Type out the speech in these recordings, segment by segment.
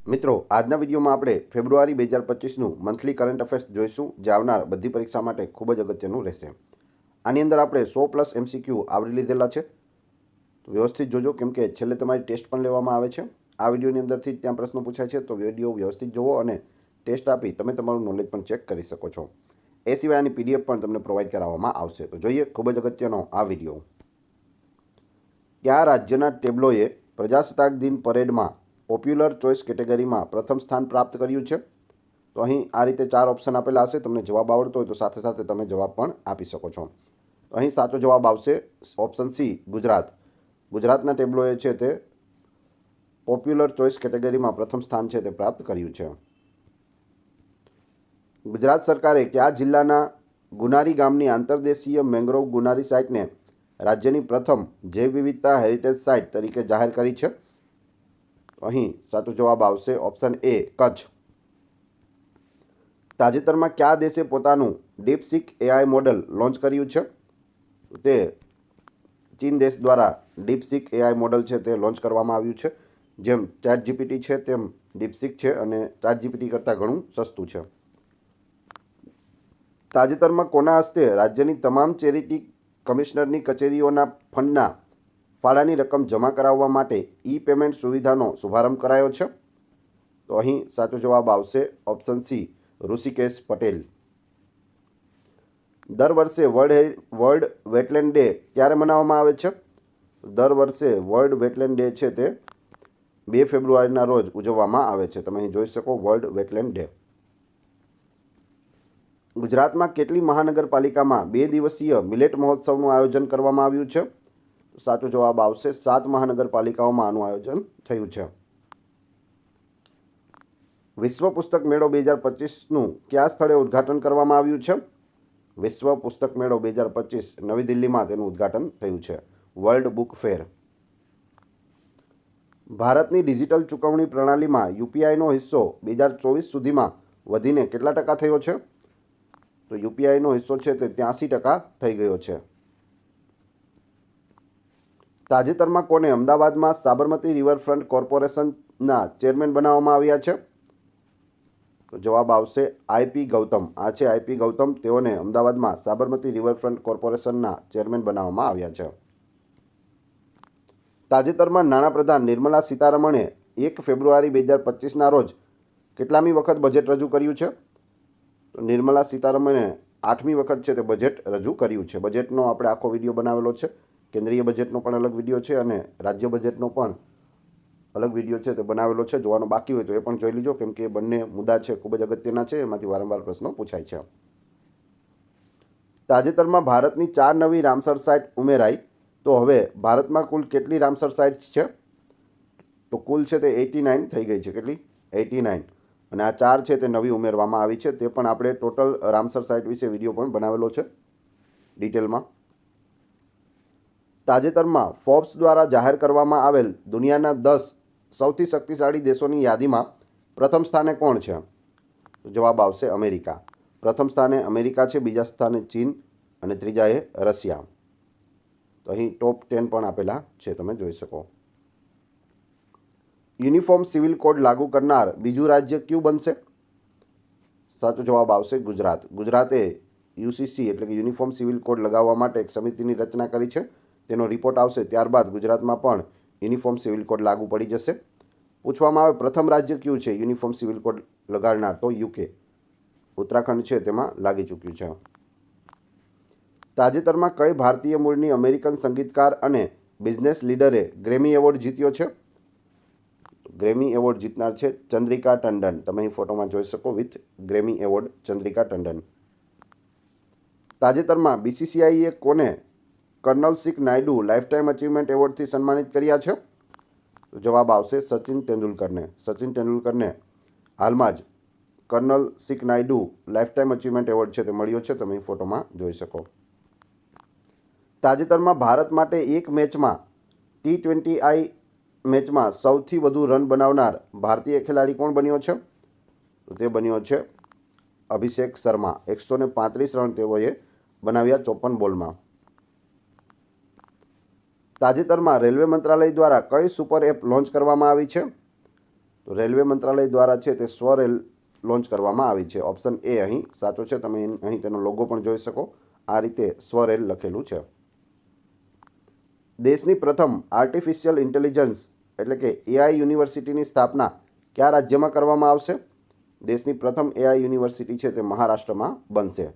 મિત્રો, આજના વિડીયોમાં આપણે ફેબ્રુઆરી 2025નું મંથલી કરંટ અફેર્સ જોઈશું, જે આવનાર બધી પરીક્ષા માટે ખૂબ જ અગત્યનું રહેશે. આની અંદર આપણે 100+ MCQ આવરી લીધેલા છે. તો વ્યવસ્થિત જોજો, કેમ કે છેલ્લે તમારી ટેસ્ટ પણ લેવામાં આવે છે. આ વિડીયોની અંદરથી જ ત્યાં પ્રશ્નો પૂછાય છે, તો વિડીયો વ્યવસ્થિત જોવો અને ટેસ્ટ આપી તમે તમારું નોલેજ પણ ચેક કરી શકો છો. એ સિવાય આની PDF પણ તમને પ્રોવાઈડ કરાવવામાં આવશે. તો જોઈએ ખૂબ જ અગત્યનો આ વિડીયો. કયા રાજ્યના ટેબ્લોએ પ્રજાસત્તાક દિન પરેડમાં પોપ્યુલર ચોઇસ કેટેગરીમાં પ્રથમ સ્થાન પ્રાપ્ત કર્યું છે? તો અહીં આ રીતે 4 ઓપ્શન આપેલા હશે. તમને જવાબ આવડતો હોય તો સાથે સાથે તમે જવાબ પણ આપી શકો છો. તો અહીં સાચો જવાબ આવશે ઓપ્શન સી, ગુજરાત. ગુજરાતના ટેબ્લોએ છે તે પોપ્યુલર ચોઇસ કેટેગરીમાં પ્રથમ સ્થાન છે તે પ્રાપ્ત કર્યું છે. ગુજરાત સરકારે કયા જિલ્લાના ગુનારી ગામની આંતરદેશીય મેંગ્રોવ ગુનારી સાઇટને રાજ્યની પ્રથમ જૈવ વિવિધતા હેરિટેજ સાઇટ તરીકે જાહેર કરી છે? અહીં સાચો જવાબ આવશે ઓપ્શન એ, કચ્છ. તાજેતરમાં કયા દેશે પોતાનું ડીપસીક AI મોડલ લોન્ચ કર્યું છે? તે ચીન દેશ દ્વારા ડીપસીક AI મોડલ છે તે લોન્ચ કરવામાં આવ્યું છે. જેમ ChatGPT છે તેમ ડીપસીક છે અને ChatGPT કરતાં ઘણું સસ્તું છે. તાજેતરમાં કોના હસ્તે રાજ્યની તમામ ચેરિટી કમિશનરની કચેરીઓના ફંડના ફાળાની રકમ જમા કરાવવા માટે ઈ-પેમેન્ટ સુવિધાનો શુભારંભ કરાયો છે? તો અહીં સાચો જવાબ આવશે ઓપ્શન સી, ઋષિકેશ પટેલ. દર વર્ષે વર્લ્ડ વેટલેન્ડ ડે ક્યારે મનાવવામાં આવે છે? દર વર્ષે વર્લ્ડ વેટલેન્ડ ડે છે તે 2 ફેબ્રુઆરીના રોજ ઉજવવામાં આવે છે. તમે અહીં જોઈ શકો વર્લ્ડ વેટલેન્ડ ડે. ગુજરાતમાં કેટલી મહાનગરપાલિકામાં 2 દિવસીય મિલેટ મહોત્સવનું આયોજન કરવામાં આવ્યું છે? સાચો જવાબ આવશે 7 મહાનગરપાલિકાઓમાં આનું આયોજન થયું છે. વિશ્વ પુસ્તક મેળો 2025નું કયા સ્થળે ઉદ્ઘાટન કરવામાં આવ્યું છે? વિશ્વ પુસ્તક મેળો 2025 નવી દિલ્હીમાં તેનું ઉદ્ઘાટન થયું છે. World book fair. ભારતની ડિજિટલ ચૂકવણી પ્રણાલીમાં UPIનો હિસ્સો 2024 સુધીમાં વધીને કેટલા ટકા થયો છે? તો UPIનો હિસ્સો છે તે 83% થઈ ગયો છે. તાજેતરમાં કોને અમદાવાદમાં સાબરમતી રિવરફ્રન્ટ કોર્પોરેશનના ચેરમેન બનાવવામાં આવ્યા છે? તો જવાબ આવશે IP ગૌતમ. આ છે IP ગૌતમ. તેઓને અમદાવાદમાં સાબરમતી રિવરફ્રન્ટ કોર્પોરેશનના ચેરમેન બનાવવામાં આવ્યા છે. તાજેતરમાં નાણાપ્રધાન નિર્મલા સીતારમણે 1 ફેબ્રુઆરી 2025ના રોજ કેટલામી વખત બજેટ રજૂ કર્યું છે? તો નિર્મલા સીતારમણે 8મી વખત છે તે બજેટ રજૂ કર્યું છે. બજેટનો આપણે આખો વિડીયો બનાવેલો છે. કેન્દ્રીય બજેટનો પણ અલગ વિડીયો છે અને રાજ્ય બજેટનો પણ અલગ વિડીયો છે તે બનાવેલો છે. જોવાનો બાકી હોય તો એ પણ જોઈ લીજો, કેમ કે એ બંને મુદ્દા છે ખૂબ જ અગત્યના છે. એમાંથી વારંવાર પ્રશ્નો પૂછાય છે. તાજેતરમાં ભારતની 4 નવી રામસર સાઇટ ઉમેરાઈ, તો હવે ભારતમાં કુલ કેટલી રામસર સાઇટ્સ છે? તો કુલ છે તે 89 થઈ ગઈ છે. કેટલી? 89. અને આ 4 છે તે નવી ઉમેરવામાં આવી છે. તે પણ આપણે ટોટલ રામસર સાઇટ વિશે વિડીયો પણ બનાવેલો છે ડિટેલમાં. તાજેતરમાં ફોર્બ્સ દ્વારા જાહેર કરવામાં આવેલ દુનિયાના 10 સૌથી શક્તિશાળી દેશોની યાદીમાં પ્રથમ સ્થાને કોણ છે? તો જવાબ આવશે અમેરિકા. પ્રથમ સ્થાને અમેરિકા છે, બીજા સ્થાને ચીન અને ત્રીજાએ રશિયા. તો અહીં ટોપ 10 પણ આપેલા છે, તમે જોઈ શકો. યુનિફોર્મ સિવિલ કોડ લાગુ કરનાર બીજું રાજ્ય કયું બનશે? સાચો જવાબ આવશે ગુજરાત. ગુજરાતે UCC એટલે કે યુનિફોર્મ સિવિલ કોડ લગાવવા માટે એક સમિતિની રચના કરી છે. તેનો રિપોર્ટ આવશે ત્યારબાદ ગુજરાતમાં પણ યુનિફોર્મ સિવિલ કોડ લાગુ પડી જશે. પૂછવામાં આવે પ્રથમ રાજ્ય કયું છે યુનિફોર્મ સિવિલ કોડ લગાડનાર? તો UK. ઉત્તરાખંડ છે તેમાં લાગી ચૂક્યું છે. તાજેતરમાં કઈ ભારતીય મૂળની અમેરિકન સંગીતકાર અને બિઝનેસ લીડરે ગ્રેમી એવોર્ડ જીત્યો છે? ગ્રેમી એવોર્ડ જીતનાર છે ચંદ્રિકા ટંડન. તમે અહીં ફોટોમાં જોઈ શકો with Grammy award, Chandrika Tandon. તાજેતરમાં BCCIએ કોને કર્નલ સિક નાયડુ લાઇફટાઇમ અચીવમેન્ટ એવોર્ડથી સન્માનિત કર્યા છે? તો જવાબ આવશે સચિન તેંડુલકરને. સચિન તેંડુલકરને હાલમાં જ કર્નલ સિક નાયડુ લાઇફટાઇમ અચીવમેન્ટ એવોર્ડ છે તે મળ્યો છે. તમે ફોટોમાં જોઈ શકો. તાજેતરમાં ભારત માટે એક મેચમાં T20I મેચમાં સૌથી વધુ રન બનાવનાર ભારતીય ખેલાડી કોણ બન્યો છે? તો તે બન્યો છે અભિષેક શર્મા. 135 રન તેઓએ બનાવ્યા 54 બોલમાં. તાજેતરમાં રેલવે મંત્રાલય દ્વારા કઈ સુપર એપ લોન્ચ કરવામાં આવી છે? તો રેલવે મંત્રાલય દ્વારા છે તે સ્વરેલ લોન્ચ કરવામાં આવી છે. ઓપ્શન એ અહીં સાચો છે. તમે અહીં તેનો લોગો પણ જોઈ શકો. આ રીતે સ્વરેલ લખેલું છે. દેશની પ્રથમ આર્ટિફિશિયલ ઇન્ટેલિજન્સ એટલે કે એઆઈ યુનિવર્સિટીની સ્થાપના કયા રાજ્યમાં કરવામાં આવશે? દેશની પ્રથમ એઆઈ યુનિવર્સિટી છે તે મહારાષ્ટ્રમાં બનશે.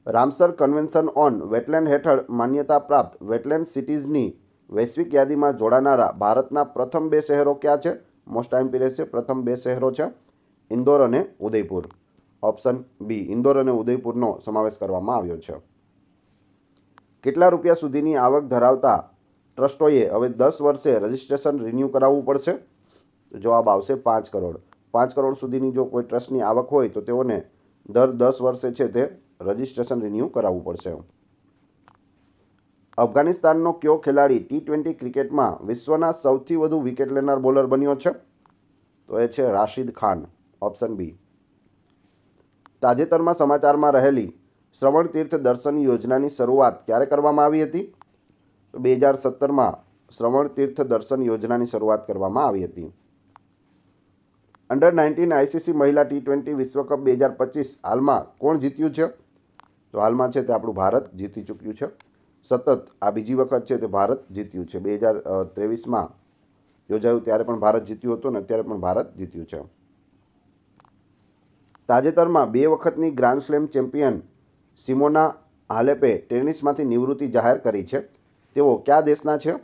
રામસર કન્વેન્શન ઓન વેટલેન્ડ હેઠળ માન્યતા પ્રાપ્ત વેટલેન્ડ સિટીઝની વૈશ્વિક યાદીમાં જોડાનારા ભારતના પ્રથમ 2 શહેરો ક્યાં છે? મોસ્ટ આઈએમપી રહેશે. પ્રથમ 2 શહેરો છે ઇન્દોર અને ઉદયપુર. ઓપ્શન બી, ઇન્દોર અને ઉદયપુરનો સમાવેશ કરવામાં આવ્યો છે. કેટલા રૂપિયા સુધીની આવક ધરાવતા ટ્રસ્ટોએ હવે 10 વર્ષે રજિસ્ટ્રેશન રિન્યૂ કરાવવું પડશે? જવાબ આવશે 5 કરોડ. 5 કરોડ સુધીની જો કોઈ ટ્રસ્ટની આવક હોય તો તેઓને દર 10 વર્ષે છે તે રજિસ્ટ્રેશન રિન્યૂ કરાવવું પડશે. અફઘાનિસ્તાનનો કયો ખેલાડી T20 ક્રિકેટમાં વિશ્વના સૌથી વધુ વિકેટ લેનાર બોલર બન્યો છે? તો એ છે રાશિદ ખાન. Option B. તાજેતરમાં સમાચારમાં રહેલી શ્રવણ તીર્થ દર્શન યોજનાની શરૂઆત ક્યારે કરવામાં આવી હતી? તો 2017માં શ્રવણ તીર્થ દર્શન યોજનાની શરૂઆત કરવામાં આવી હતી. અંડર-19 આઈસીસી મહિલા T20 વિશ્વકપ 2025 હાલમાં કોણ જીત્યું છે? તો હાલમાં છે તે આપણું ભારત જીતી ચૂક્યું છે. સતત આ બીજી વખત છે તે ભારત જીત્યું છે. 2023માં યોજાયું ત્યારે પણ ભારત જીત્યું હતું અને અત્યારે પણ ભારત જીત્યું છે. તાજેતરમાં 2 વખતની ગ્રાન્ડ સ્લેમ ચેમ્પિયન સિમોના હાલેપે ટેનિસમાંથી નિવૃત્તિ જાહેર કરી છે. તેઓ કયા દેશના છે?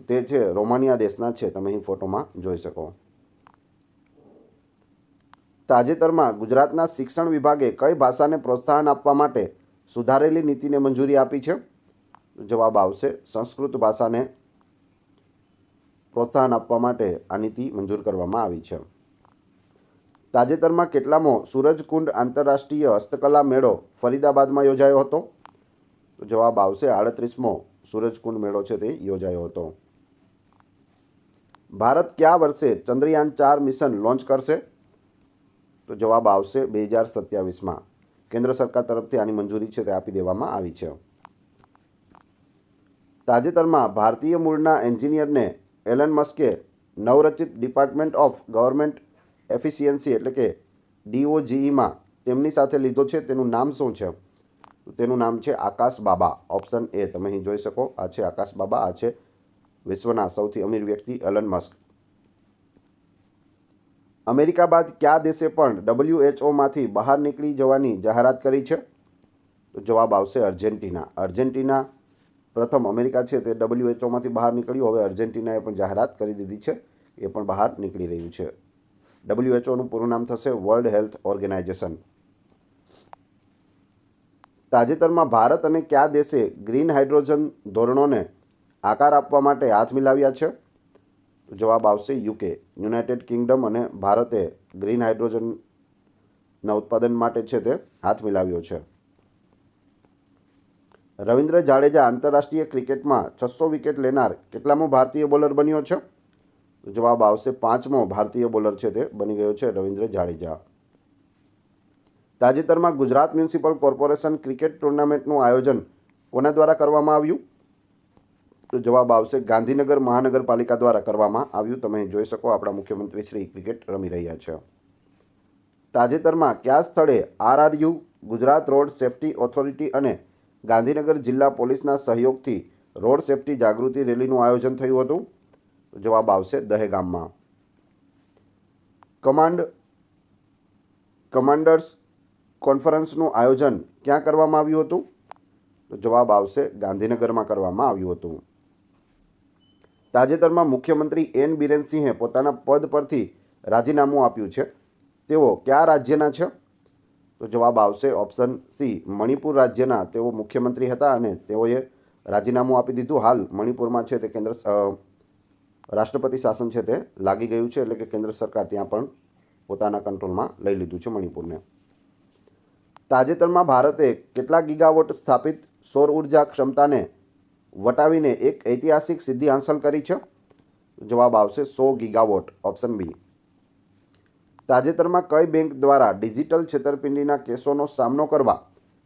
તે છે રોમાનિયા દેશના છે. તમે અહીં ફોટોમાં જોઈ શકો. તાજેતરમાં ગુજરાતના શિક્ષણ વિભાગે કઈ ભાષાને પ્રોત્સાહન આપવા માટે સુધારેલી નીતિને મંજૂરી આપી છે? જવાબ આવશે સંસ્કૃત ભાષાને પ્રોત્સાહન આપવા માટે આ નીતિ મંજૂર કરવામાં આવી છે. તાજેતરમાં કેટલામો સૂરજકુંડ આંતરરાષ્ટ્રીય હસ્તકલા મેળો ફરીદાબાદમાં યોજાયો હતો? તો જવાબ આવશે 38મો સૂરજકુંડ મેળો છે તે યોજાયો હતો. ભારત કયા વર્ષે ચંદ્રયાન 4 મિશન લોન્ચ કરશે? તો જવાબ આવશે 2027માં. કેન્દ્ર સરકાર તરફથી આની મંજૂરી છે તે આપી દેવામાં આવી છે. તાજેતરમાં ભારતીય મૂળના એન્જિનિયરને એલન મસ્કે નવરચિત ડિપાર્ટમેન્ટ ઓફ ગવર્મેન્ટ એફિશિયન્સી એટલે કે DOGEમાં તેમની સાથે લીધો છે. તેનું નામ શું છે? તેનું નામ છે આકાશ બાબા. ઓપ્શન એ તમે અહીં જોઈ શકો. આ છે આકાશ બાબા. આ છે વિશ્વના સૌથી અમીર વ્યક્તિ એલન મસ્ક. અમેરિકા બાદ કયા દેશે પણ WHOમાંથી બહાર નીકળી જવાની જાહેરાત કરી છે? તો જવાબ આવશે અર્જેન્ટિના. અર્જેન્ટિના પ્રથમ અમેરિકા છે તે WHOમાંથી બહાર નીકળ્યું. હવે અર્જેન્ટિનાએ પણ જાહેરાત કરી દીધી છે. એ પણ બહાર નીકળી રહ્યું છે. WHOનું પૂરું નામ થશે વર્લ્ડ હેલ્થ ઓર્ગેનાઇઝેશન. તાજેતરમાં ભારત અને કયા દેશે ગ્રીન હાઇડ્રોજન ધોરણોને આકાર આપવા માટે હાથ મિલાવ્યા છે? જવાબ આવશે UK. યુનાઇટેડ કિંગડમ અને ભારતે ગ્રીન હાઇડ્રોજનના ઉત્પાદન માટે છે તે હાથ મિલાવ્યો છે. રવિન્દ્ર જાડેજા આંતરરાષ્ટ્રીય ક્રિકેટમાં 600 વિકેટ લેનાર કેટલામો ભારતીય બોલર બન્યો છે? જવાબ આવશે 5મો ભારતીય બોલર છે તે બની ગયો છે રવિન્દ્ર જાડેજા. તાજેતરમાં ગુજરાત મ્યુનિસિપલ કોર્પોરેશન ક્રિકેટ ટુર્નામેન્ટનું આયોજન કોના દ્વારા કરવામાં આવ્યું? તો જવાબ આવશે ગાંધીનગર મહાનગરપાલિકા દ્વારા કરવામાં આવ્યું. તમે જોઈ શકો આપણા મુખ્યમંત્રી શ્રી ક્રિકેટ રમી રહ્યા છે. તાજેતરમાં કયા સ્થળે RRU, Gujarat road safety authority અને ગાંધીનગર જિલ્લા પોલીસના સહયોગથી રોડ સેફ્ટી જાગૃતિ રેલીનું આયોજન થયું હતું? જવાબ આવશે દહેગામમાં. કમાન્ડર્સ કોન્ફરન્સનું આયોજન ક્યાં કરવામાં આવ્યું હતું? તો જવાબ આવશે ગાંધીનગરમાં કરવામાં આવ્યું હતું. તાજેતરમાં મુખ્યમંત્રી N બિરેન સિંહે પોતાના પદ પરથી રાજીનામું આપ્યું છે. તેઓ કયા રાજ્યના છે? તો જવાબ આવશે ઓપ્શન સી મણિપુર રાજ્યના તેઓ મુખ્યમંત્રી હતા અને તેઓએ રાજીનામું આપી દીધું. હાલ મણિપુરમાં છે તે રાષ્ટ્રપતિ શાસન છે તે લાગી ગયું છે. એટલે કે કેન્દ્ર સરકાર ત્યાં પણ પોતાના કંટ્રોલમાં લઈ લીધું છે મણિપુરને. તાજેતરમાં ભારતે કેટલા ગીગાવોટ સ્થાપિત સૌર ઉર્જા ક્ષમતાને વટાવીને એક ઐતિહાસિક સિદ્ધિ હાંસલ કરી છે? જવાબ આવશે 100 ગીગાવોટ. Option B. તાજેતરમાં કઈ બેંક દ્વારા ડિજિટલ છેતરપિંડીના કેસોનો સામનો કરવા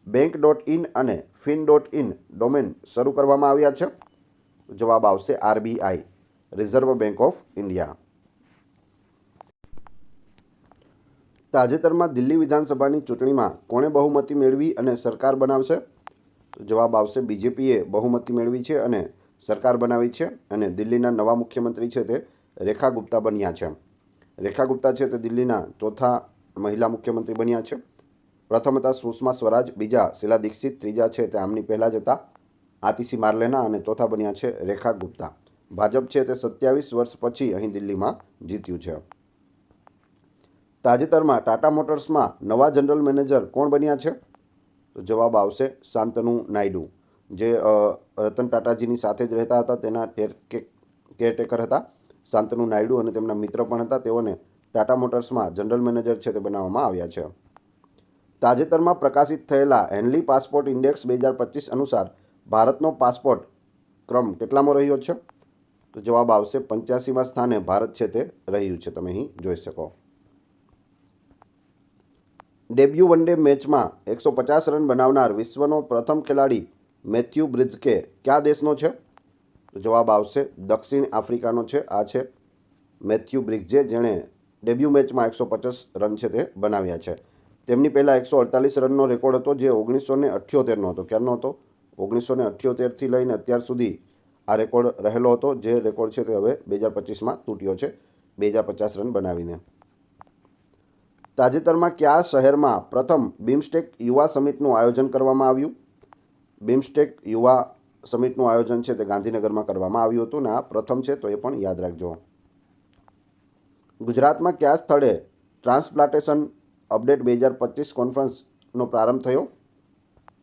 bank.in અને fin.in ડોમેન શરૂ કરવામાં આવ્યા છે? જવાબ આવશે RBI. Reserve bank of India. તાજેતરમાં દિલ્હી વિધાનસભાની ચૂંટણીમાં કોણે બહુમતી મેળવી અને સરકાર બનાવશે? તો જવાબ આવશે બીજેપીએ બહુમતી મેળવી છે અને સરકાર બનાવી છે. અને દિલ્હીના નવા મુખ્યમંત્રી છે તે રેખા ગુપ્તા બન્યા છે. રેખા ગુપ્તા છે તે દિલ્હીના ચોથા મહિલા મુખ્યમંત્રી બન્યા છે. પ્રથમ હતા સુષ્મા સ્વરાજ, બીજા શીલા દીક્ષિત, ત્રીજા છે તે આમની પહેલાં જ હતા આતિશી માર્લેના અને ચોથા બન્યા છે રેખા ગુપ્તા. ભાજપ છે તે 27 વર્ષ પછી અહીં દિલ્હીમાં જીત્યું છે. તાજેતરમાં ટાટા મોટર્સમાં નવા જનરલ મેનેજર કોણ બન્યા છે? તો જવાબ આવશે શાંતનુ નાયડુ, જે રતન ટાટાજીની સાથે જ રહેતા હતા તેના કેરટેકર હતા શાંતનુ નાયડુ અને તેમના મિત્ર પણ હતા. તેઓને ટાટા મોટર્સમાં જનરલ મેનેજર છે તે બનાવવામાં આવ્યા છે. તાજેતરમાં પ્રકાશિત થયેલા હેનલી પાસપોર્ટ ઇન્ડેક્સ 2025 અનુસાર ભારતનો પાસપોર્ટ ક્રમ કેટલામાં રહ્યો છે? તો જવાબ આવશે 85મા સ્થાને ભારત છે તે રહ્યું છે. તમે અહીં જોઈ શકો. ડેબ્યુ વનડે મેચમાં 150 રન બનાવનાર વિશ્વનો પ્રથમ ખેલાડી મેથ્યુ બ્રિજકે કયા દેશનો છે? તો જવાબ આવશે દક્ષિણ આફ્રિકાનો છે. આ છે મેથ્યુ બ્રિજે, જેણે ડેબ્યુ મેચમાં 150 રન છે તે બનાવ્યા છે. તેમની પહેલાં 148 રનનો રેકોર્ડ હતો, જે 1978નો હતો. ક્યારનો હતો? 1978થી લઈને અત્યાર સુધી આ રેકોર્ડ રહેલો હતો, જે રેકોર્ડ છે તે હવે 2025માં તૂટ્યો છે 2050 રન બનાવીને. તાજેતરમાં કયા શહેરમાં પ્રથમ બિમસ્ટેક યુવા સમિટનું આયોજન કરવામાં આવ્યું? બિમસ્ટેક યુવા સમિટનું આયોજન છે તે ગાંધીનગરમાં કરવામાં આવ્યું હતું અને આ પ્રથમ છે, તો એ પણ યાદ રાખજો. ગુજરાતમાં કયા સ્થળે ટ્રાન્સપ્લાન્ટેશન અપડેટ 2025 કોન્ફરન્સનો પ્રારંભ થયો?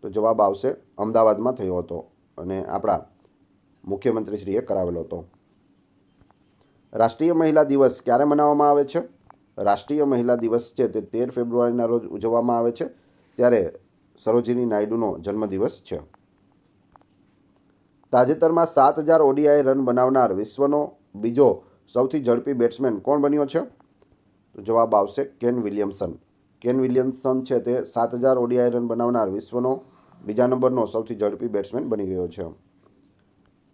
તો જવાબ આવશે અમદાવાદમાં થયો હતો અને આપણા મુખ્યમંત્રીશ્રીએ કરાવેલો હતો. રાષ્ટ્રીય મહિલા દિવસ ક્યારે મનાવવામાં આવે છે? રાષ્ટ્રીય મહિલા દિવસ છે તે 13 ફેબ્રુઆરીના રોજ ઉજવવામાં આવે છે. ત્યારે સરોજિની નાયડુનો જન્મદિવસ છે. તાજેતરમાં 7000 ODI રન બનાવનાર વિશ્વનો બીજો સૌથી ઝડપી બેટ્સમેન કોણ બન્યો છે? તો જવાબ આવશે કેન વિલિયમસન. કેન વિલિયમસન છે તે 7000 ODI રન બનાવનાર વિશ્વનો બીજા નંબરનો સૌથી ઝડપી બેટ્સમેન બની ગયો છે.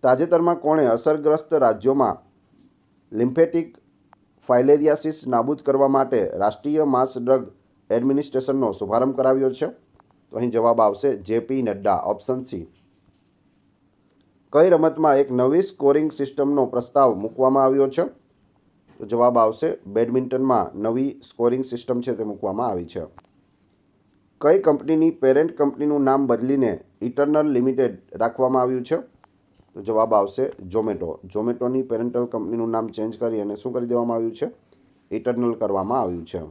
તાજેતરમાં કોણે અસરગ્રસ્ત રાજ્યોમાં લિમ્ફેટિક ફાઇલેરિયાસિસ નાબૂદ કરવા માટે રાષ્ટ્રીય માસ ડ્રગ એડમિનિસ્ટ્રેશનનો શુભારંભ કરાવ્યો છે? તો અહીં જવાબ આવશે JP નડ્ડા, ઓપ્શન સી. કઈ રમતમાં એક નવી સ્કોરિંગ સિસ્ટમનો પ્રસ્તાવ મૂકવામાં આવ્યો છે? તો જવાબ આવશે બેડમિન્ટનમાં નવી સ્કોરિંગ સિસ્ટમ છે તે મૂકવામાં આવી છે. કઈ કંપનીની પેરેન્ટ કંપનીનું નામ બદલીને ઇટરનલ લિમિટેડ રાખવામાં આવ્યું છે? તો જવાબ આવશે ઝોમેટો. ઝોમેટોની પેરેન્ટલ કંપનીનું નામ ચેન્જ કરી અને શું કરી દેવામાં આવ્યું છે? ઇટરનલ કરવામાં આવ્યું છે.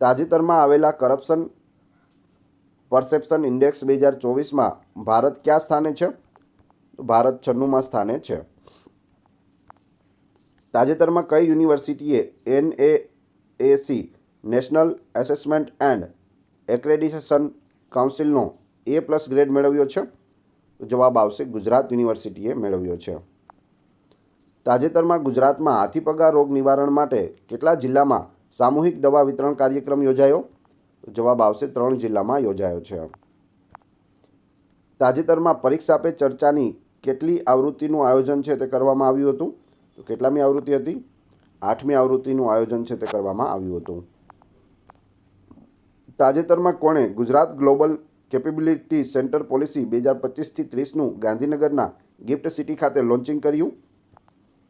તાજેતરમાં આવેલા કરપ્શન પરસેપ્શન ઇન્ડેક્સ 2024માં ભારત કયા સ્થાને છે? તો ભારત 96મા સ્થાને છે. તાજેતરમાં કઈ યુનિવર્સિટીએ NAAC national assessment and accreditation કાઉન્સિલનો A+ ગ્રેડ મેળવ્યો છે? જવાબ આવશે ગુજરાત યુનિવર્સિટીએ મેળવ્યો છે. તાજેતરમાં ગુજરાતમાં હાથીપગા રોગ નિવારણ માટે કેટલા જિલ્લામાં સામૂહિક દવા વિતરણ કાર્યક્રમ યોજાયો? જવાબ આવશે 3 જિલ્લામાં યોજાયો છે. તાજેતરમાં પરીક્ષા પે ચર્ચાની કેટલી આવૃત્તિનું આયોજન છે તે કરવામાં આવ્યું હતું? તો કેટલામી આવૃત્તિ હતી? 8મી આવૃત્તિનું આયોજન છે તે કરવામાં આવ્યું હતું. તાજેતરમાં કોણે Gujarat global capability centre policy 2025થી 30નું ગાંધીનગરના ગિફ્ટ સિટી ખાતે લોન્ચિંગ કર્યું?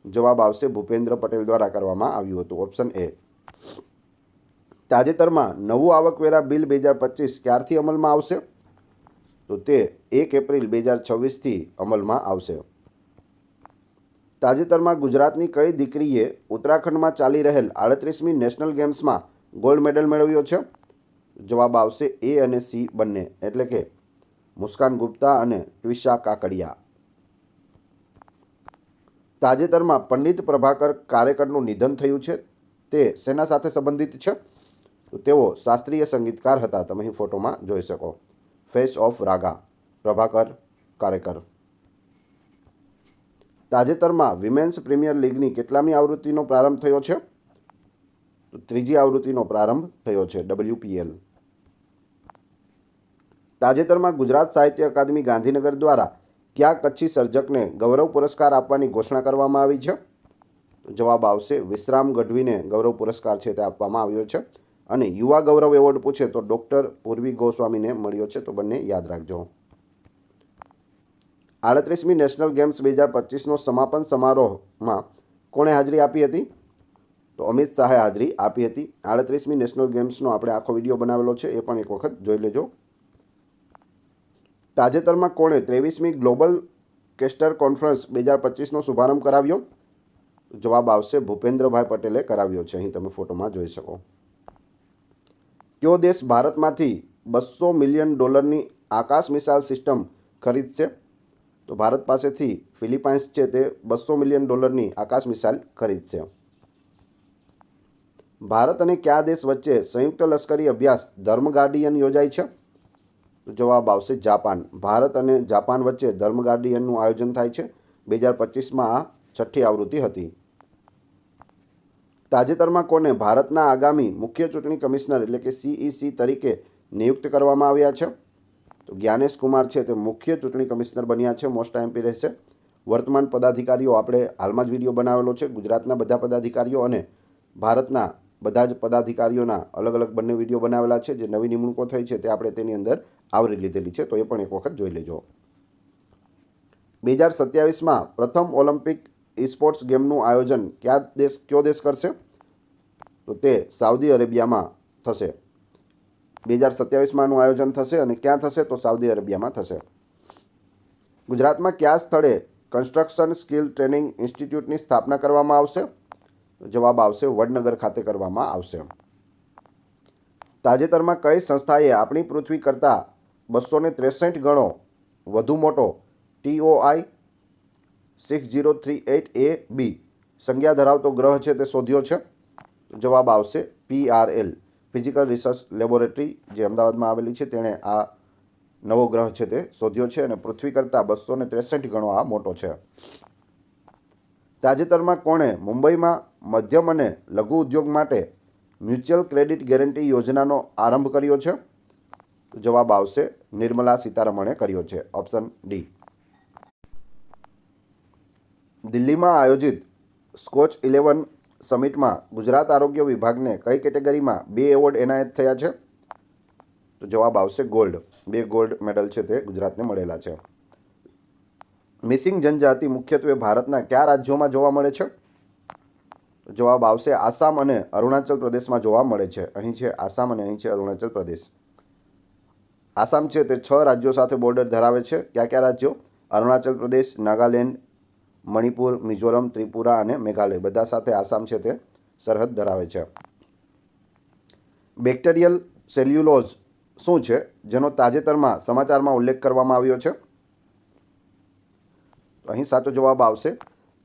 જવાબ આવશે ભૂપેન્દ્ર પટેલ દ્વારા કરવામાં આવ્યું હતું, ઓપ્શન એ. તાજેતરમાં નવું આવકવેરા બિલ 2025 ક્યારથી અમલમાં આવશે? તો તે 1 એપ્રિલ 2026થી અમલમાં આવશે. તાજેતરમાં ગુજરાતની કઈ દીકરીએ ઉત્તરાખંડમાં ચાલી રહેલ 38મી નેશનલ ગેમ્સમાં ગોલ્ડ મેડલ મેળવ્યો છે? જવાબ આવશે A અને C બંને, એટલે કે મુસ્કાન ગુપ્તા અને ટ્વિશા કાકડિયા. તાજેતરમાં પંડિત પ્રભાકર કારેકરનું નિધન થયું છે, તે શેના સાથે સંબંધિત છે? તો તેઓ શાસ્ત્રીય સંગીતકાર હતા. તમે અહીં ફોટોમાં જોઈ શકો. Face of રાગા, Prabhakar કારેકર. તાજેતરમાં વિમેન્સ પ્રીમિયર લીગની કેટલામી આવૃત્તિનો પ્રારંભ થયો છે? તો 3જી આવૃત્તિનો પ્રારંભ થયો છે, WPL. તાજેતરમાં ગુજરાત સાહિત્ય અકાદમી ગાંધીનગર દ્વારા કયા કચ્છી સર્જકને ગૌરવ પુરસ્કાર આપવાની ઘોષણા કરવામાં આવી છે? તો જવાબ આવશે વિશ્રામ ગઢવીને ગૌરવ પુરસ્કાર છે તે આપવામાં આવ્યો છે. અને યુવા ગૌરવ એવોર્ડ પૂછે તો ડૉક્ટર પૂર્વી ગોસ્વામીને મળ્યો છે. તો બંને યાદ રાખજો. 38મી નેશનલ ગેમ્સ 2025નો સમાપન સમારોહમાં કોણે હાજરી આપી હતી? તો અમિત શાહે હાજરી આપી હતી. 38મી નેશનલ ગેમ્સનો આપણે આખો વિડીયો બનાવેલો છે, એ પણ એક વખત જોઈ લેજો. તાજેતરમાં કોણે 23મી ગ્લોબલ કેસ્ટર કોન્ફરન્સ 2025નો શુભારંભ કરાવ્યો? જવાબ આવશે ભૂપેન્દ્રભાઈ પટેલે કરાવ્યો છે. અહીં તમે ફોટોમાં જોઈ શકો. કયો દેશ ભારતમાંથી $200 મિલિયન આકાશ મિસાઇલ સિસ્ટમ ખરીદશે? તો ભારત પાસેથી ફિલિપાઇન્સ છે તે $200 મિલિયન આકાશ મિસાઇલ ખરીદશે. ભારત અને કયા દેશ વચ્ચે સંયુક્ત લશ્કરી અભ્યાસ ધર્મ ગાર્ડિયન યોજાય છે? તો જવાબ આવશે જાપાન. ભારત અને જાપાન વચ્ચે ધર્મ ગાર્ડિયનનું આયોજન થાય છે. 2025માં આ 6ઠ્ઠી આવૃત્તિ હતી. તાજેતરમાં કોને ભારતના આગામી મુખ્ય ચૂંટણી કમિશનર એટલે કે CEC તરીકે નિયુક્ત કરવામાં આવ્યા છે? તો જ્ઞાનેશ કુમાર છે તે મુખ્ય ચૂંટણી કમિશનર બન્યા છે. મોસ્ટ આઈએમપી રહેશે. વર્તમાન પદાધિકારીઓ આપણે હાલમાં જ વિડીયો બનાવેલો છે. ગુજરાતના બધા પદાધિકારીઓ અને ભારતના બધા જ પદાધિકારીઓના અલગ અલગ બંને વિડીયો બનાવેલા છે. જે નવી નિમણૂકો થઈ છે તે આપણે તેની અંદર આવરી લીધેલી છે, તો એ પણ એક વખત જોઈ લેજો. 2027માં પ્રથમ ઓલિમ્પિક ઇસ્પોર્ટ્સ ગેમનું આયોજન કયો દેશ કરશે? તો તે સાઉદી અરેબિયામાં થશે. 2027માં આનું આયોજન થશે અને ક્યાં થશે? તો સાઉદી અરેબિયામાં થશે. ગુજરાતમાં કયા સ્થળે કન્સ્ટ્રક્શન સ્કિલ ટ્રેનિંગ ઇન્સ્ટિટ્યૂટની સ્થાપના કરવામાં આવશે? જવાબ આવશે વડનગર ખાતે કરવામાં આવશે. તાજેતરમાં કઈ સંસ્થાએ આપણી પૃથ્વી કરતાં 263 ગણો વધુ મોટો TOI 6038AB સંજ્ઞા ધરાવતો ગ્રહ છે તે શોધ્યો છે? જવાબ આવશે PRL ફિઝિકલ રિસર્ચ લેબોરેટરી જે અમદાવાદમાં આવેલી છે, તેણે આ નવો ગ્રહ છે તે શોધ્યો છે અને પૃથ્વી કરતાં 263 ગણો આ મોટો છે. તાજેતરમાં કોણે મુંબઈમાં મધ્યમ અને લઘુ ઉદ્યોગ માટે મ્યુચ્યુઅલ ક્રેડિટ ગેરંટી યોજનાનો આરંભ કર્યો છે? જવાબ આવશે નિર્મલા સીતારમણે કર્યો છે. Option D. દિલ્હીમાં આયોજિત સ્કોચ 11 સમિટમાં ગુજરાત આરોગ્ય વિભાગને કઈ કેટેગરીમાં 2 એવોર્ડ એનાયત થયા છે? તો જવાબ આવશે ગોલ્ડ. 2 ગોલ્ડ મેડલ છે તે ગુજરાતને મળેલા છે. મિસિંગ જનજાતિ મુખ્યત્વે ભારતના કયા રાજ્યોમાં જોવા મળે છે? જવાબ આવશે આસામ અને અરુણાચલ પ્રદેશમાં જોવા મળે છે. અહીં છે આસામ અને અહીં છે અરુણાચલ પ્રદેશ. આસામ છે તે 6 રાજ્યો સાથે બોર્ડર ધરાવે છે. કયા કયા રાજ્યો? અરુણાચલ પ્રદેશ, નાગાલેન્ડ, મણિપુર, મિઝોરમ, ત્રિપુરા અને મેઘાલય બધા સાથે આસામ છે તે સરહદ ધરાવે છે. બેક્ટેરિયલ સેલ્યુલોઝ શું છે જેનો તાજેતરમાં સમાચારમાં ઉલ્લેખ કરવામાં આવ્યો છે? અહીં સાચો જવાબ આવશે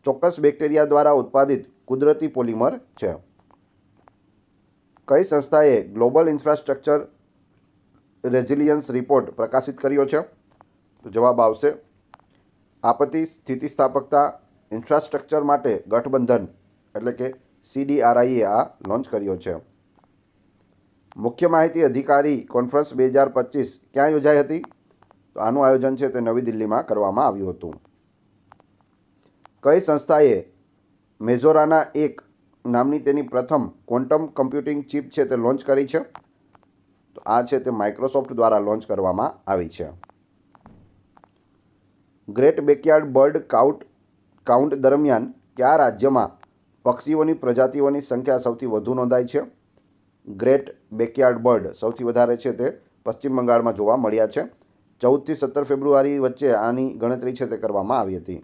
ચોક્કસ બેક્ટેરિયા દ્વારા ઉત્પાદિત કુદરતી પોલિમર છે. કઈ સંસ્થાએ ગ્લોબલ ઇન્ફ્રાસ્ટ્રક્ચર રેઝિલિયન્સ રિપોર્ટ પ્રકાશિત કર્યો છે? તો જવાબ આવશે આપત્તિ સ્થિતિસ્થાપકતા ઇન્ફ્રાસ્ટ્રક્ચર માટે ગઠબંધન એટલે કે CDRIએ આ લોન્ચ કર્યો છે. મુખ્ય માહિતી અધિકારી કોન્ફરન્સ 2025 ક્યાં યોજાઈ હતી? તો આનું આયોજન છે તે નવી દિલ્હીમાં કરવામાં આવ્યું હતું. કઈ સંસ્થાએ મેઝોરાના 1 નામની તેની પ્રથમ ક્વોન્ટમ કમ્પ્યુટિંગ ચિપ છે તે લોન્ચ કરી છે? તો આ છે તે માઇક્રોસોફ્ટ દ્વારા લોન્ચ કરવામાં આવી છે. ગ્રેટ બેકયાર્ડ બર્ડ કાઉન્ટ દરમિયાન કયા રાજ્યમાં પક્ષીઓની પ્રજાતિઓની સંખ્યા સૌથી વધુ નોંધાઈ છે? ગ્રેટ બેકયાર્ડ બર્ડ સૌથી વધારે છે તે પશ્ચિમ બંગાળમાં જોવા મળ્યા છે. 14 થી 17 ફેબ્રુઆરી વચ્ચે આની ગણતરી છે તે કરવામાં આવી હતી.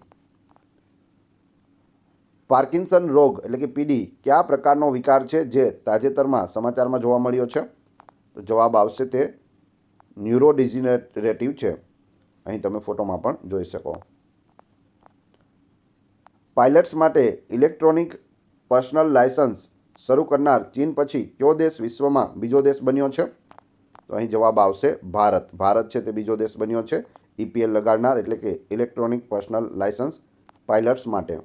પાર્કિન્સન રોગ એટલે કે PD કયા પ્રકારનો વિકાર છે જે તાજેતરમાં સમાચારમાં જોવા મળ્યો છે? તો જવાબ આવશે તે ન્યુરોડિજનરેટિવ છે. અહીં તમે ફોટોમાં પણ જોઈ શકો. પાયલટ્સ માટે ઇલેક્ટ્રોનિક પર્સનલ લાયસન્સ શરૂ કરનાર ચીન પછી કયો દેશ વિશ્વમાં બીજો દેશ બન્યો છે? તો અહીં જવાબ આવશે ભારત. ભારત છે તે બીજો દેશ બન્યો છે EPL લગાડનાર એટલે કે ઇલેક્ટ્રોનિક પર્સનલ લાયસન્સ પાયલટ્સ માટે.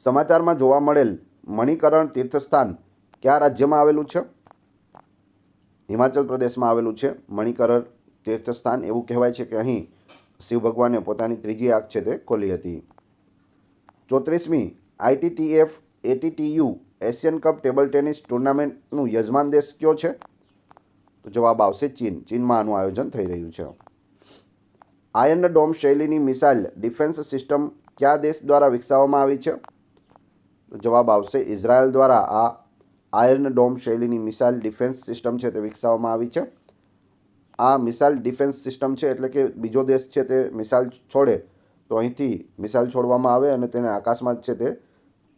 સમાચારમાં જોવા મળેલ મણિકરણ તીર્થસ્થાન કયા રાજ્યમાં આવેલું છે? હિમાચલ પ્રદેશમાં આવેલું છે મણિકરણ તીર્થસ્થાન. એવું કહેવાય છે કે અહીં શિવ ભગવાને પોતાની ત્રીજી આંખ છે તે ખોલી હતી. 34મી ITTF ATTU Asian cup table tennis ટુર્નામેન્ટનું યજમાન દેશ કયો છે? તો જવાબ આવશે ચીન. ચીનમાં આનું આયોજન થઈ રહ્યું છે. આયર્ન ડોમ શૈલીની મિસાઇલ ડિફેન્સ સિસ્ટમ કયા દેશ દ્વારા વિકસાવવામાં આવી છે? તો જવાબ આવશે ઇઝરાયલ દ્વારા આ આયર્ન ડોમ શૈલીની મિસાઇલ ડિફેન્સ સિસ્ટમ છે તે વિકસાવવામાં આવી છે. આ મિસાઇલ ડિફેન્સ સિસ્ટમ છે એટલે કે બીજો દેશ છે તે મિસાઇલ છોડે તો અહીંથી મિસાઇલ છોડવામાં આવે અને તેને આકાશમાં છે તે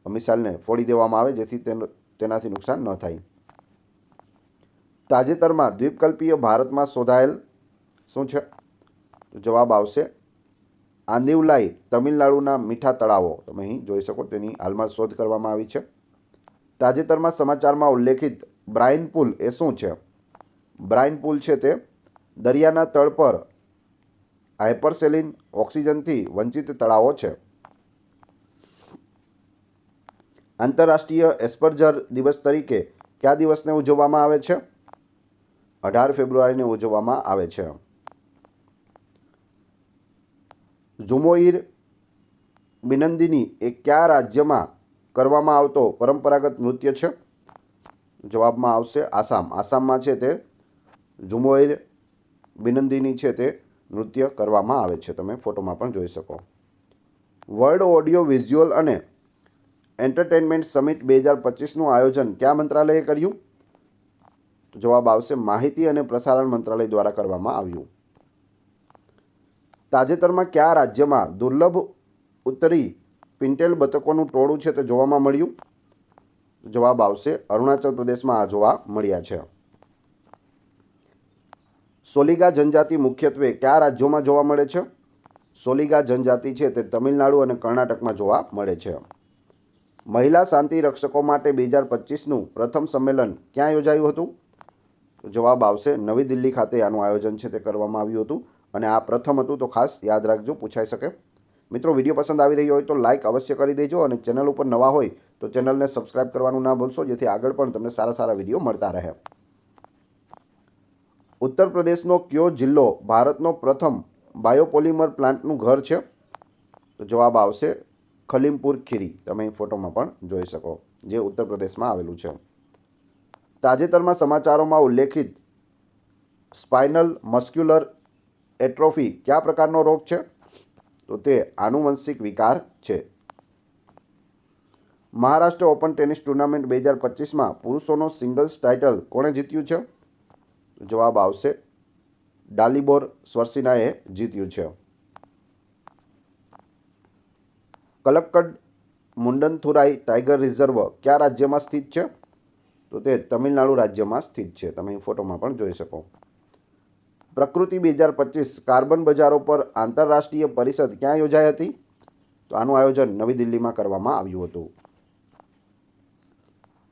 મિસાઇલને ફોડી દેવામાં આવે જેથી તેનાથી નુકસાન ન થાય. તાજેતરમાં દ્વીપકલ્પીય ભારતમાં શોધાયેલ શું છે? તો જવાબ આવશે આંદિવલાઈ તમિલનાડુના મીઠા તળાવો. તમે અહીં જોઈ શકો તેની હાલમાં શોધ કરવામાં આવી છે. તાજેતરમાં સમાચારમાં ઉલ્લેખિત બ્રાઇન પુલ એ શું છે? બ્રાઇન પુલ છે તે દરિયાના તળ પર હાઇપરસેલિન ઓક્સિજનથી વંચિત તળાવો છે. આંતરરાષ્ટ્રીય એસ્પર્જર દિવસ તરીકે કયા દિવસને ઉજવવામાં આવે છે? 18 ફેબ્રુઆરીને ઉજવવામાં આવે છે. ઝુમોઈર બિનંદિની એ કયા રાજ્યમાં કરવામાં આવતો પરંપરાગત નૃત્ય છે? જવાબમાં આવશે આસામ. આસામમાં છે તે ઝુમોઈર બિનંદિની છે તે નૃત્ય કરવામાં આવે છે. તમે ફોટોમાં પણ જોઈ શકો. વર્લ્ડ ઓડિયો વિઝ્યુઅલ અને એન્ટરટેનમેન્ટ સમિટ 2025નું આયોજન કયા મંત્રાલયે કર્યું? જવાબ આવશે માહિતી અને પ્રસારણ મંત્રાલય દ્વારા કરવામાં આવ્યું. તાજેતરમાં કયા રાજ્યમાં દુર્લભ ઉત્તરી પિન્ટેલ બતકોનું ટોળું છે તે જોવામાં મળ્યું? જવાબ આવશે અરુણાચલ પ્રદેશમાં આ જોવા મળ્યા છે. સોલિગા જનજાતિ મુખ્યત્વે કયા રાજ્યોમાં જોવા મળે છે? સોલિગા જનજાતિ છે તે તમિલનાડુ અને કર્ણાટકમાં જોવા મળે છે. મહિલા શાંતિ રક્ષકો માટે 2025નું પ્રથમ સંમેલન ક્યાં યોજાયું હતું? જવાબ આવશે નવી દિલ્હી ખાતે આનું આયોજન છે તે કરવામાં આવ્યું હતું અને આ પ્રથમ હતું તો ખાસ યાદ રાખજો, પૂછાઈ શકે. મિત્રો, વિડીયો પસંદ આવી રહ્યો હોય તો લાઇક અવશ્ય કરી દેજો અને ચેનલ ઉપર નવા હોય તો ચેનલને સબસ્ક્રાઇબ કરવાનું ના ભૂલશો જેથી આગળ પણ તમને સારા સારા વિડીયો મળતા રહે. ઉત્તર પ્રદેશનો કયો જિલ્લો ભારતનો પ્રથમ બાયોપોલિમર પ્લાન્ટનું ઘર છે? તો જવાબ આવશે ખલીમપુર ખીરી. તમે અહીં ફોટોમાં પણ જોઈ શકો જે ઉત્તર પ્રદેશમાં આવેલું છે. તાજેતરમાં સમાચારોમાં ઉલ્લેખિત સ્પાઇનલ મસ્ક્યુલર એટ્રોફી કયા પ્રકારનો રોગ છે? તો તે આનુવંશિક વિકાર છે. મહારાષ્ટ્ર ઓપન ટેનિસ ટુર્નામેન્ટ 2025માં પુરુષોનો સિંગલ્સ ટાઇટલ કોણે જીત્યું છે? જવાબ આવશે ડાલિબોર સ્વર્સિનાએ જીત્યું છે. કલક્કડ મુંડનથુરાઈ ટાઈગર રિઝર્વ કયા રાજ્યમાં સ્થિત છે? તો તે તમિલનાડુ રાજ્યમાં સ્થિત છે. તમે અહીં ફોટોમાં પણ જોઈ શકો. પ્રકૃતિ 2025 કાર્બન બજારો પર આંતરરાષ્ટ્રીય પરિષદ ક્યાં યોજાઈ હતી? તો આનું આયોજન નવી દિલ્હીમાં કરવામાં આવ્યું હતું.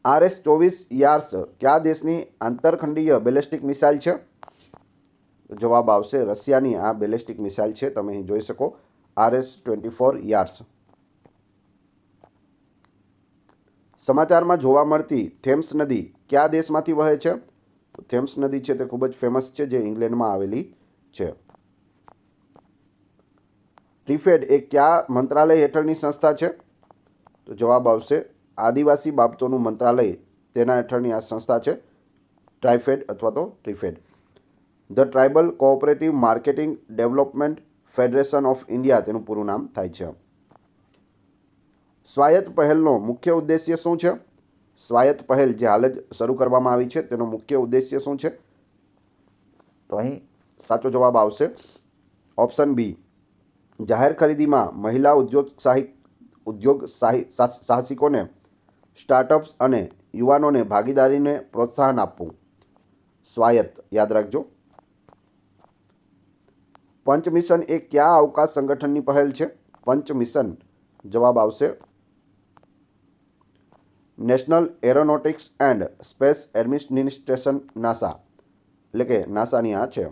RS-24 યાર્સ કયા દેશની આંતરખંડીય બેલેસ્ટિક મિસાઇલ છે? જવાબ આવશે રશિયાની આ બેલેસ્ટિક મિસાઇલ છે. તમે અહીં જોઈ શકો RS-24 યાર્સ. સમાચારમાં જોવા મળતી થેમ્સ નદી કયા દેશમાંથી વહે છે? થેમ્સ નદી છે તે ખૂબ જ ફેમસ છે જે ઇંગ્લેન્ડમાં આવેલી છે. ટ્રીફેડ એ કયા મંત્રાલય હેઠળની સંસ્થા છે? તો જવાબ આવશે આદિવાસી બાબતોનું મંત્રાલય તેના હેઠળની આ સંસ્થા છે ટ્રાઇફેડ અથવા તો TRIFED. The tribal cooperative marketing development federation of India તેનું પૂરું નામ થાય છે. સ્વાયત્ત પહેલનો મુખ્ય ઉદ્દેશ્ય શું છે? સ્વાયત્ત પહેલ જે હાલ જ શરૂ કરવામાં આવી છે તેનો મુખ્ય ઉદ્દેશ્ય શું છે? તો અહીં સાચો જવાબ આવશે ઓપ્શન બી. જાહેર ખરીદીમાં મહિલા ઉદ્યોગ સાહસિકોને સ્ટાર્ટઅપ્સ અને યુવાનોને ભાગીદારીને પ્રોત્સાહન આપવું. સ્વાયત્ત યાદ રાખજો. પંચ મિશન એ કયા અવકાશ સંગઠનની પહેલ છે? પંચ મિશન જવાબ આવશે national aeronautics and space administration NASA એટલે કે નાસાની આ છે.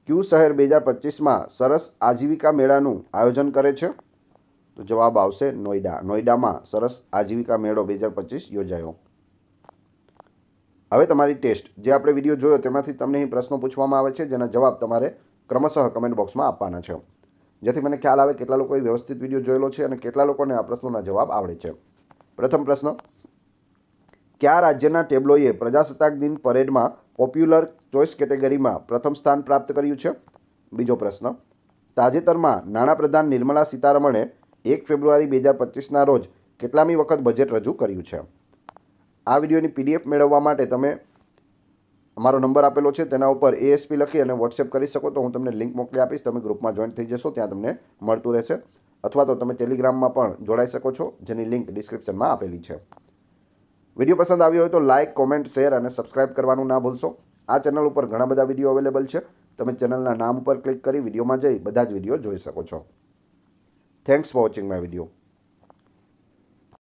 ક્યુ શહેર 2025માં સરસ આજીવિકા મેળાનું આયોજન કરે છે? તો જવાબ આવશે નોઈડા. નોઈડામાં સરસ આજીવિકા મેળો 2025 યોજાયો. હવે તમારી ટેસ્ટ જે આપણે વિડીયો જોયો તેમાંથી તમને અહીં પ્રશ્નો પૂછવામાં આવે છે જેના જવાબ તમારે ક્રમશઃ કમેન્ટ બોક્સમાં આપવાના છે, જેથી મને ખ્યાલ આવે કેટલા લોકોએ વ્યવસ્થિત વિડીયો જોયેલો છે અને કેટલા લોકોને આ પ્રશ્નોના જવાબ આવડે છે. પ્રથમ પ્રશ્ન, કયા રાજ્યના ટેબ્લોએ પ્રજાસત્તાક દિન પરેડમાં પોપ્યુલર ચોઇસ કેટેગરીમાં પ્રથમ સ્થાન પ્રાપ્ત કર્યું છે? બીજો પ્રશ્ન, તાજેતરમાં નાણાપ્રધાન નિર્મલા સીતારમણે 1 ફેબ્રુઆરી 2025ના રોજ કેટલામી વખત બજેટ રજૂ કર્યું છે? આ વિડીયોની PDF મેળવવા માટે તમે અમારો નંબર આપેલો છે તેના ઉપર ASP લખી અને વોટ્સએપ કરી શકો તો હું તમને લિંક મોકલી આપીશ. તમે ગ્રુપમાં જોઈન થઈ જશો, ત્યાં તમને મળતું રહેશે. અથવા તો તમે ટેલિગ્રામમાં પણ જોડાઈ શકો છો, જેની લિંક ડિસ્ક્રિપ્શનમાં આપેલી છે. વિડીયો પસંદ આવ્યો હોય તો લાઇક, કોમેન્ટ, શેર અને સબસ્ક્રાઇબ કરવાનું ના ભૂલશો. આ ચેનલ ઉપર ઘણા બધા વિડીયો અવેલેબલ છે. તમે ચેનલના નામ ઉપર ક્લિક કરી વિડીયોમાં જઈ બધા જ વિડીયો જોઈ શકો છો. Thanks for watching my video.